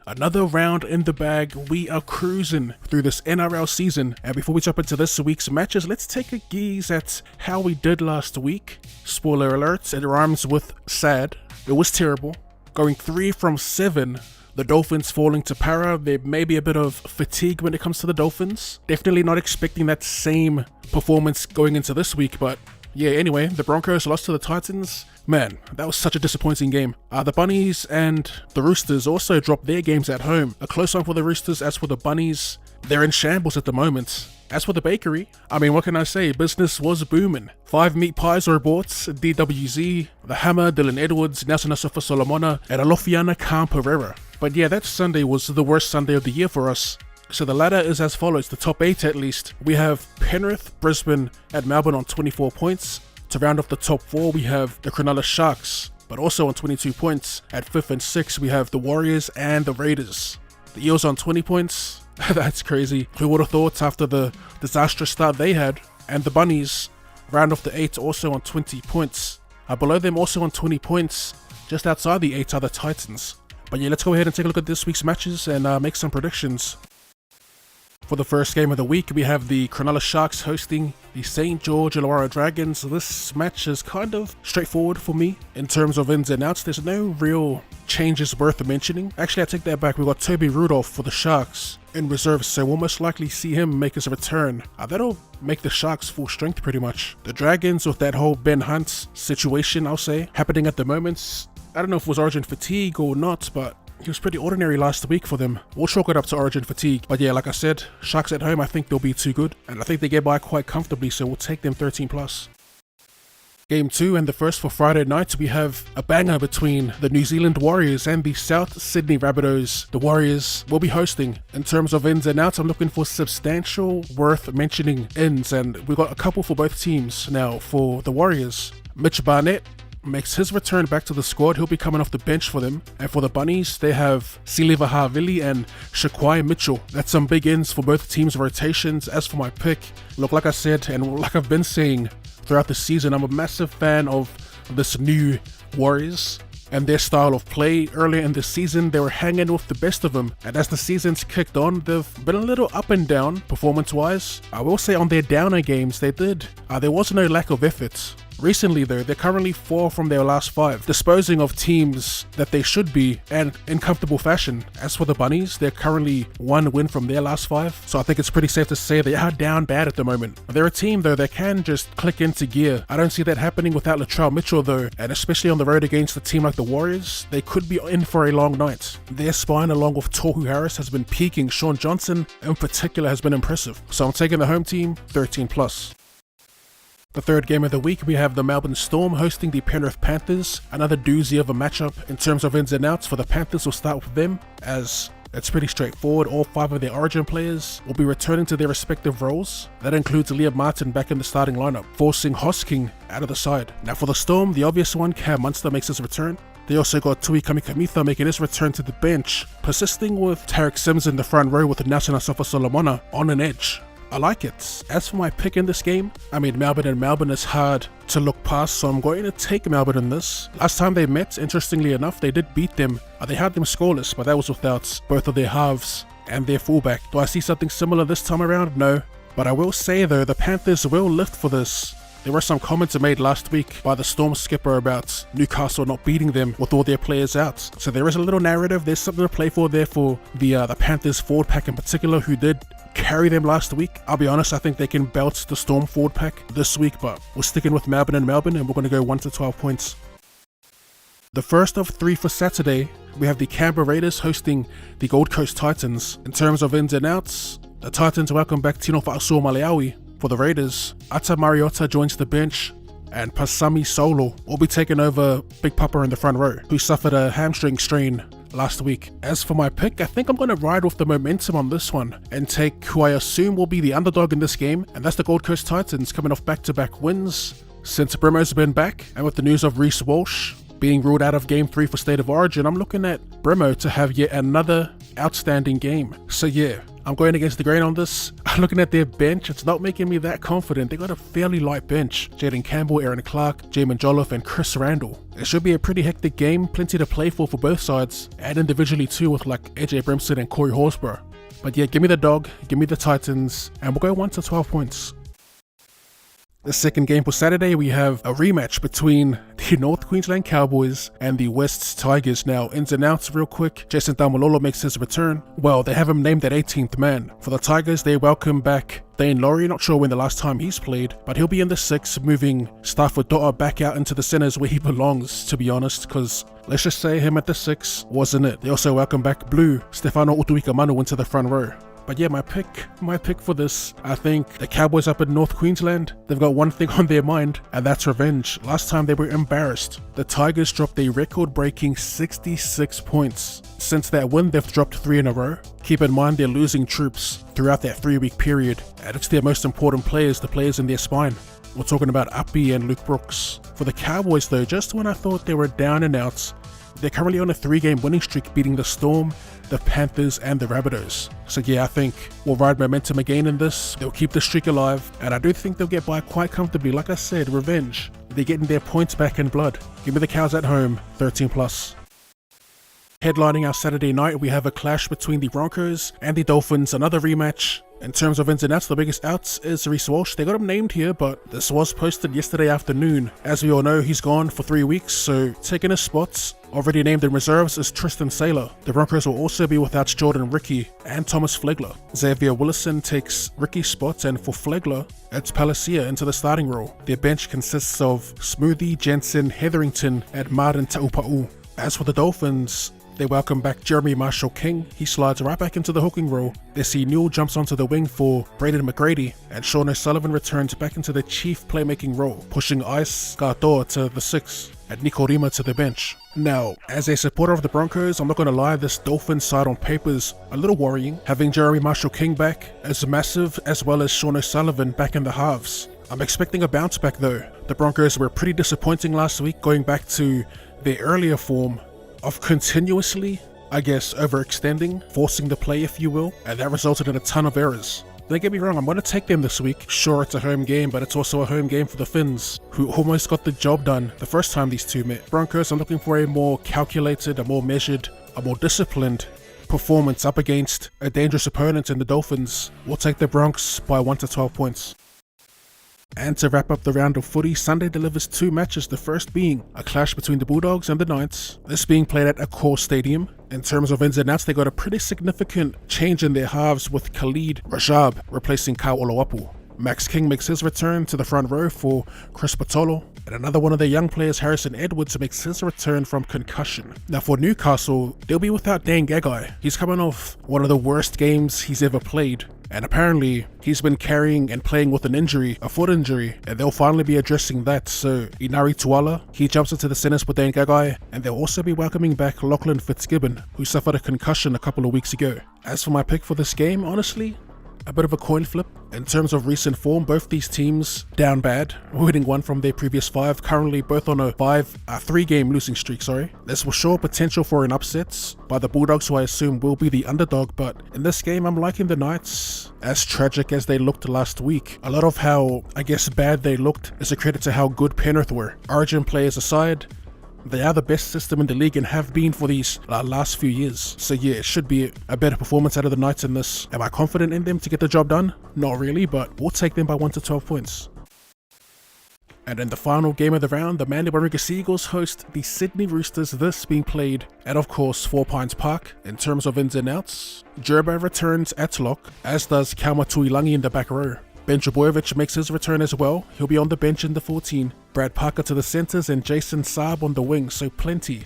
Another round in the bag. We are cruising through this NRL season. And before we jump into this week's matches, let's take a gaze at how we did last week. Spoiler alert, it rhymes with sad. It was terrible. Going 3 from 7. The Dolphins falling to para. There may be a bit of fatigue when it comes to the Dolphins. Definitely not expecting that same performance going into this week, but yeah, anyway, the Broncos lost to the Titans. Man, that was such a disappointing game. The Bunnies and the Roosters also dropped their games at home. A close one for the Roosters. As for the Bunnies, they're in shambles at the moment. As for the bakery, I mean, what can I say? Business was booming. 5 meat pies were bought. DWZ, The Hammer, Dylan Edwards, Nelson Asafa Solomona, and Alofiana Khan Pereira. But yeah, that Sunday was the worst Sunday of the year for us. So the ladder is as follows, the top 8 at least. We have Penrith, Brisbane, and Melbourne on 24 points. To round off the top 4, we have the Cronulla Sharks, but also on 22 points. At 5th and 6th, we have the Warriors and the Raiders. The Eels on 20 points. That's crazy. Who would have thought after the disastrous start they had? And the Bunnies round off the 8 also on 20 points. Below them also on 20 points. Just outside the 8 are the Titans. But yeah, let's go ahead and take a look at this week's matches and make some predictions. For the first game of the week, we have the Cronulla Sharks hosting the St. George Illawarra Dragons. This match is kind of straightforward for me in terms of ins and outs. There's no real changes worth mentioning. Actually, I take that back. We've got Toby Rudolph for the Sharks in reserve, so we'll most likely see him make his return. That'll make the Sharks full strength pretty much. The Dragons, with that whole Ben Hunt situation, I'll say, happening at the moment. I don't know if it was origin fatigue or not, but he was pretty ordinary last week for them. We'll chalk it up to origin fatigue. But yeah, like I said, Sharks at home, I think they'll be too good. And I think they get by quite comfortably, so we'll take them 13+. Game 2 and the first for Friday night, we have a banger between the New Zealand Warriors and the South Sydney Rabbitohs. The Warriors will be hosting. In terms of ins and outs, I'm looking for substantial worth mentioning ins, and we've got a couple for both teams. Now, for the Warriors, Mitch Barnett makes his return back to the squad. He'll be coming off the bench for them. And for the Bunnies, they have Siliva Havili and Shaquai Mitchell. That's some big ins for both teams' rotations. As for my pick, look, like I said, and like I've been saying throughout the season, I'm a massive fan of this new Warriors and their style of play. Earlier in the season, they were hanging with the best of them. And as the season's kicked on, they've been a little up and down performance-wise. I will say on their downer games, there was no lack of effort. Recently though, they're currently 4 from their last 5, disposing of teams that they should be, and in comfortable fashion. As for the Bunnies, they're currently 1 win from their last 5, so I think it's pretty safe to say they are down bad at the moment. They're a team though that can just click into gear. I don't see that happening without Latrell Mitchell though, and especially on the road against a team like the Warriors, they could be in for a long night. Their spine along with Tohu Harris has been peaking. Sean Johnson in particular has been impressive, so I'm taking the home team 13+. The third game of the week, we have the Melbourne Storm hosting the Penrith Panthers. Another doozy of a matchup. In terms of ins and outs, for the Panthers, we'll start with them, as it's pretty straightforward. All 5 of their origin players will be returning to their respective roles. That includes Liam Martin back in the starting lineup, forcing Hosking out of the side. Now for the Storm, the obvious one, Cam Munster makes his return. They also got Tui Kamikamica making his return to the bench, persisting with Tarek Sims in the front row with Nelson Asafa Solomona on an edge. I like it. As for my pick in this game, I mean, Melbourne is hard to look past, so I'm going to take Melbourne in this. Last time they met, interestingly enough, they did beat them. They had them scoreless, but that was without both of their halves and their fullback. Do I see something similar this time around? No. But I will say though, the Panthers will lift for this. There were some comments made last week by the Storm skipper about Newcastle not beating them with all their players out. So there is a little narrative. There's something to play for there for the Panthers forward pack in particular, who did carry them last week. I'll be honest, I think they can belt the Storm forward pack this week, but we're sticking with Melbourne, and we're going to go 1 to 12 points. The first of 3 for Saturday, we have the Canberra Raiders hosting the Gold Coast Titans. In terms of ins and outs, the Titans welcome back Tino Fa'asua Maleaui. For the Raiders, Ata Mariota joins the bench, and Pasami Solo will be taking over Big Papa in the front row, who suffered a hamstring strain last week. As for my pick, I think I'm going to ride with the momentum on this one and take who I assume will be the underdog in this game, and that's the Gold Coast Titans, coming off back-to-back wins since Brimo's been back. And with the news of Reece Walsh being ruled out of Game 3 for State of Origin, I'm looking at Brimo to have yet another outstanding game. So yeah, I'm going against the grain on this. Looking at their bench, it's not making me that confident. They got a fairly light bench. Jaden Campbell, Aaron Clark, Jamin Jolliffe, and Chris Randall. It should be a pretty hectic game, plenty to play for both sides, and individually too with like AJ Brimson and Corey Horsburgh. But yeah, give me the dog, give me the Titans, and we'll go 1 to 12 points. The second game for Saturday, we have a rematch between the North Queensland Cowboys and the West Tigers. Now, ins and outs real quick. Jason Taumalolo makes his return. Well, they have him named at 18th man. For the Tigers, they welcome back Dane Laurie. Not sure when the last time he's played, but he'll be in the 6, moving Stafford Dotter back out into the centers where he belongs, to be honest, because let's just say him at the 6 wasn't it. They also welcome back Blue, Stefano Utuikamanu into the front row. But yeah, my pick for this, I think the Cowboys up in North Queensland, they've got one thing on their mind, and that's revenge. Last time they were embarrassed. The Tigers dropped a record-breaking 66 points. Since that win, they've dropped 3 in a row. Keep in mind they're losing troops throughout that 3-week period, and it's their most important players, the players in their spine. We're talking about Appy and Luke Brooks. For the Cowboys though, just when I thought they were down and out, they're currently on a 3-game winning streak, beating the Storm, the Panthers, and the Rabbitohs. So yeah, I think we'll ride momentum again in this. They'll keep the streak alive, and I do think they'll get by quite comfortably. Like I said, revenge. They're getting their points back in blood. Give me the Cows at home, 13+. Headlining our Saturday night, we have a clash between the Broncos and the Dolphins, another rematch. In terms of ins and outs, the biggest outs is Reece Walsh. They got him named here, but this was posted yesterday afternoon. As we all know, he's gone for 3 weeks, so taking his spots, already named in reserves, is Tristan Saylor. The Broncos will also be without Jordan Ricky and Thomas Flegler. Xavier Willison takes Ricky's spots, and for Flegler, it's Palacia into the starting role. Their bench consists of Smoothie, Jensen, Hetherington, and Martin Taupa'u. As for the Dolphins, they welcome back Jeremy Marshall-King. He slides right back into the hooking role. They see Newell jumps onto the wing for Braden McGrady, and Sean O'Sullivan returns back into the chief playmaking role, pushing Ice Gardoa to the 6 and Nico Rima to the bench. Now, as a supporter of the Broncos, I'm not going to lie, this Dolphins side on paper is a little worrying. Having Jeremy Marshall-King back is massive, as well as Sean O'Sullivan back in the halves. I'm expecting a bounce back though. The Broncos were pretty disappointing last week, going back to their earlier form of continuously, I guess, overextending, forcing the play if you will, and that resulted in a ton of errors. Don't get me wrong, I'm going to take them this week. Sure, it's a home game, but it's also a home game for the Finns, who almost got the job done the first time these two met. Broncos, I'm looking for a more calculated, a more measured, a more disciplined performance up against a dangerous opponent in the Dolphins. We'll take the Bronx by 1 to 12 points. And to wrap up the round of footy, Sunday delivers 2 matches, the first being a clash between the Bulldogs and the Knights, this being played at Accor Stadium. In terms of ins and outs, they got a pretty significant change in their halves, with Khalid Rajab replacing Kyle Oloapu. Max King makes his return to the front row for Chris Patolo, and another one of their young players, Harrison Edwards, makes his return from concussion. Now for Newcastle, they'll be without Dane Gagai. He's coming off one of the worst games he's ever played, and apparently he's been carrying and playing with an injury, a foot injury, and they'll finally be addressing that. So Inari Tuala, he jumps into the centers with Dane Gagai, and they'll also be welcoming back Lachlan Fitzgibbon, who suffered a concussion a couple of weeks ago. As for my pick for this game, honestly, a bit of a coin flip. In terms of recent form, both these teams down bad, winning 1 from their previous 5, currently both on a 3-game losing streak, There's for sure potential for an upset by the Bulldogs, who I assume will be the underdog, but in this game I'm liking the Knights. As tragic as they looked last week, a lot of how, I guess, bad they looked is a credit to how good Penrith were. Origin players aside, they are the best system in the league and have been for these last few years. So yeah, it should be a better performance out of the Knights in this. Am I confident in them to get the job done? Not really, but we'll take them by 1 to 12 points. And in the final game of the round, the Manly Warringah Seagulls host the Sydney Roosters, this being played at, of course, 4 Pines Park. In terms of ins and outs, Gerba returns at lock, as does Kauma Tuilangi in the back row. Ben Trbojevic makes his return as well. He'll be on the bench in the 14. Brad Parker to the centres and Jason Saab on the wing, so plenty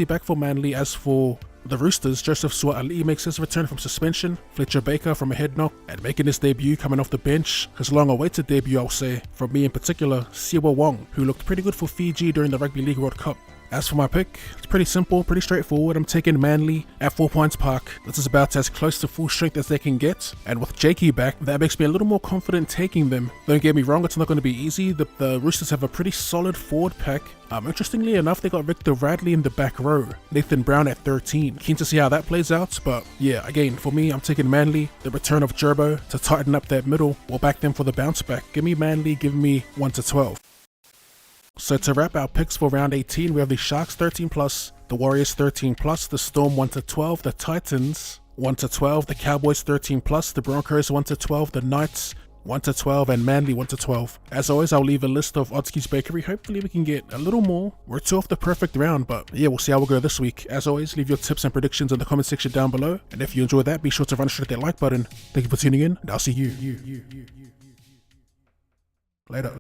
back for Manly. As for the Roosters, Joseph Sua'ali'i makes his return from suspension, Fletcher Baker from a head knock, and making his debut coming off the bench, his long-awaited debut I'll say, from me in particular, Siwa Wong, who looked pretty good for Fiji during the Rugby League World Cup. As for my pick, it's pretty simple, pretty straightforward. I'm taking Manly at 4 Points Park. This is about as close to full strength as they can get, and with Jakey back, that makes me a little more confident taking them. Don't get me wrong, it's not going to be easy. The Roosters have a pretty solid forward pack. Interestingly enough, they got Victor Radley in the back row, Nathan Brown at 13. Keen to see how that plays out, but yeah, again, for me, I'm taking Manly. The return of Gerbo to tighten up that middle will back them for the bounce back. Give me Manly, give me 1 to 12. So to wrap our picks for round 18, we have the Sharks 13+, the Warriors 13+, the Storm 1 to 12, the Titans 1 to 12, the Cowboys 13+, the Broncos 1 to 12, the Knights 1 to 12, and Manly 1 to 12. As always, I'll leave a list of Oddski's Bakery. Hopefully we can get a little more. We're 2 off the perfect round, but yeah, we'll see how we go this week. As always, leave your tips and predictions in the comment section down below. And if you enjoyed that, be sure to run straight that like button. Thank you for tuning in, and I'll see you later.